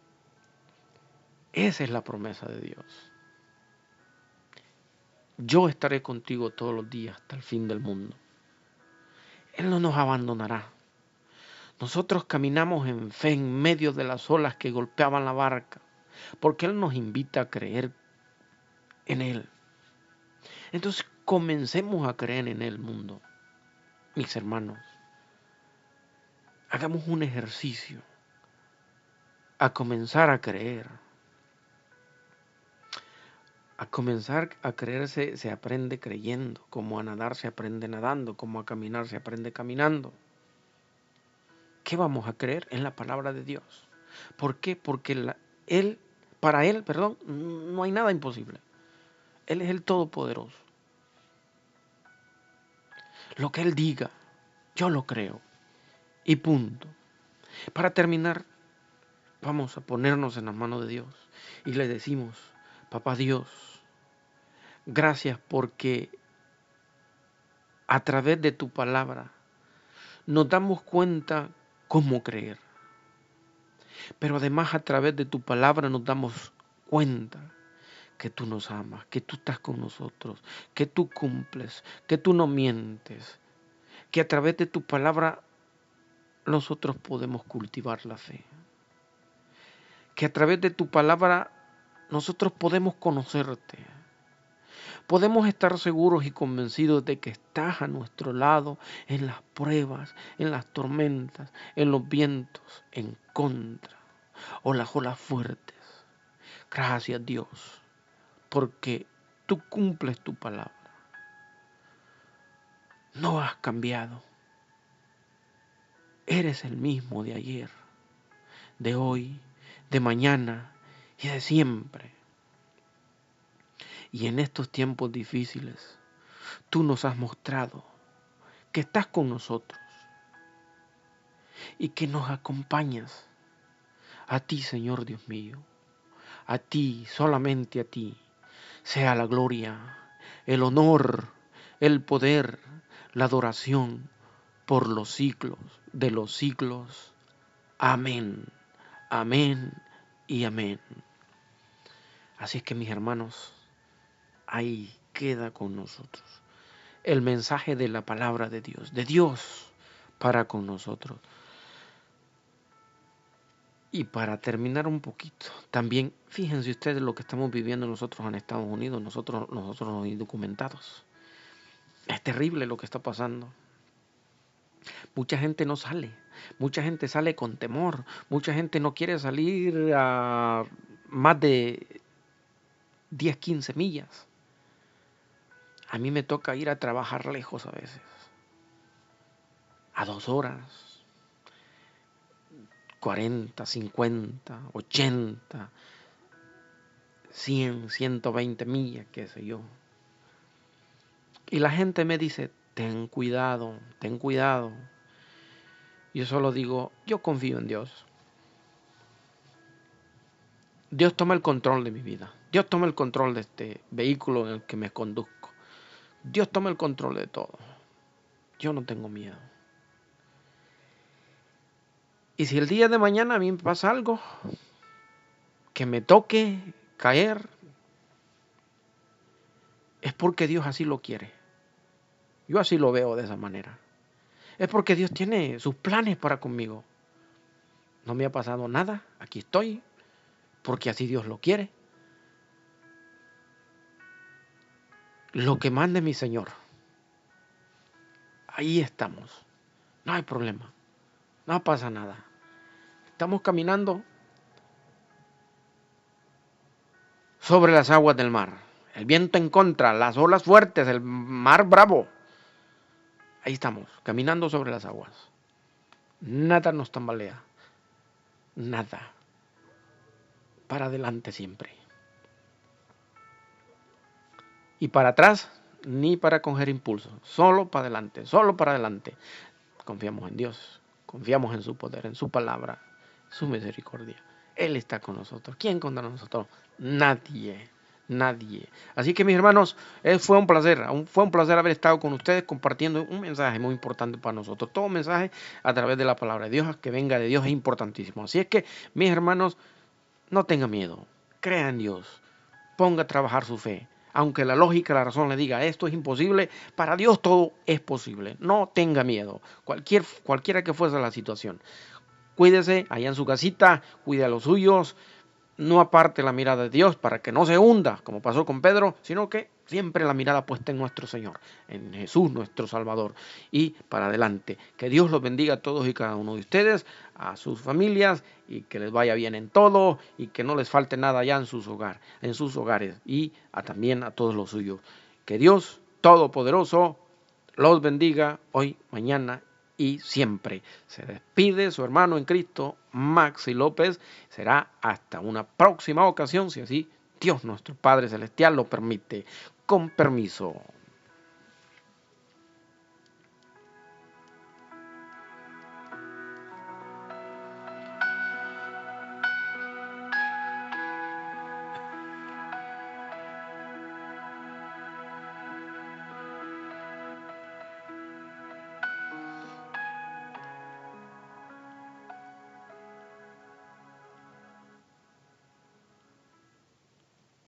esa es la promesa de Dios. Yo estaré contigo todos los días hasta el fin del mundo. Él no nos abandonará. Nosotros caminamos en fe en medio de las olas que golpeaban la barca, porque Él nos invita a creer en Él. Entonces comencemos a creer en el mundo, mis hermanos. Hagamos un ejercicio a comenzar a creer. A comenzar a creer se aprende creyendo, como a nadar se aprende nadando, como a caminar se aprende caminando. ¿Qué vamos a creer? En la palabra de Dios. ¿Por qué? Porque para Él, no hay nada imposible. Él es el Todopoderoso. Lo que Él diga, yo lo creo. Y punto. Para terminar, vamos a ponernos en las manos de Dios y le decimos, Papá Dios, gracias porque a través de tu palabra nos damos cuenta cómo creer. Pero además a través de tu palabra nos damos cuenta que tú nos amas, que tú estás con nosotros, que tú cumples, que tú no mientes, que a través de tu palabra nosotros podemos cultivar la fe, que a través de tu palabra nosotros podemos conocerte, podemos estar seguros y convencidos de que estás a nuestro lado en las pruebas, en las tormentas, en los vientos, en contra o las olas fuertes. Gracias Dios, porque tú cumples tu palabra. No has cambiado. Eres el mismo de ayer, de hoy, de mañana y de siempre. Y en estos tiempos difíciles, tú nos has mostrado que estás con nosotros y que nos acompañas. A ti, Señor Dios mío, a ti, solamente a ti, sea la gloria, el honor, el poder, la adoración por los siglos de los siglos. Amén, amén y amén. Así es que mis hermanos, ahí queda con nosotros el mensaje de la palabra de Dios para con nosotros. Y para terminar un poquito, también fíjense ustedes lo que estamos viviendo nosotros en Estados Unidos, nosotros los indocumentados. Es terrible lo que está pasando. Mucha gente no sale, mucha gente sale con temor, mucha gente no quiere salir a más de 10, 15 millas. A mí me toca ir a trabajar lejos a veces, a 2 horas, 40, 50, 80, 100, 120 millas, qué sé yo. Y la gente me dice, ten cuidado, ten cuidado. Yo solo digo, yo confío en Dios. Dios toma el control de mi vida. Dios toma el control de este vehículo en el que me conduzco. Dios toma el control de todo. Yo no tengo miedo. Y si el día de mañana a mí me pasa algo, que me toque caer, es porque Dios así lo quiere. Yo así lo veo de esa manera. Es porque Dios tiene sus planes para conmigo. No me ha pasado nada, aquí estoy, porque así Dios lo quiere. Lo que mande mi Señor. Ahí estamos. No hay problema. No pasa nada. Estamos caminando sobre las aguas del mar. El viento en contra, las olas fuertes, el mar bravo. Ahí estamos, caminando sobre las aguas. Nada nos tambalea. Nada. Para adelante siempre. Y para atrás, ni para coger impulso. Solo para adelante, solo para adelante. Confiamos en Dios. Confiamos en su poder, en su palabra, su misericordia. Él está con nosotros. ¿Quién contra nosotros? Nadie. Nadie. Así que mis hermanos, fue un placer haber estado con ustedes compartiendo un mensaje muy importante para nosotros. Todo mensaje a través de la palabra de Dios, que venga de Dios, es importantísimo. Así es que, mis hermanos, no tengan miedo, crea en Dios, ponga a trabajar su fe. Aunque la lógica, la razón le diga esto es imposible, para Dios todo es posible. No tenga miedo, cualquiera que fuese la situación. Cuídese allá en su casita, cuide a los suyos, no aparte la mirada de Dios para que no se hunda, como pasó con Pedro, sino que siempre la mirada puesta en nuestro Señor, en Jesús nuestro Salvador, y para adelante. Que Dios los bendiga a todos y cada uno de ustedes, a sus familias, y que les vaya bien en todo, y que no les falte nada allá en sus hogares, y también a todos los suyos. Que Dios Todopoderoso los bendiga hoy, mañana y siempre. Se despide su hermano en Cristo, Maxi López. Será hasta una próxima ocasión, si así Dios nuestro Padre Celestial lo permite. Con permiso.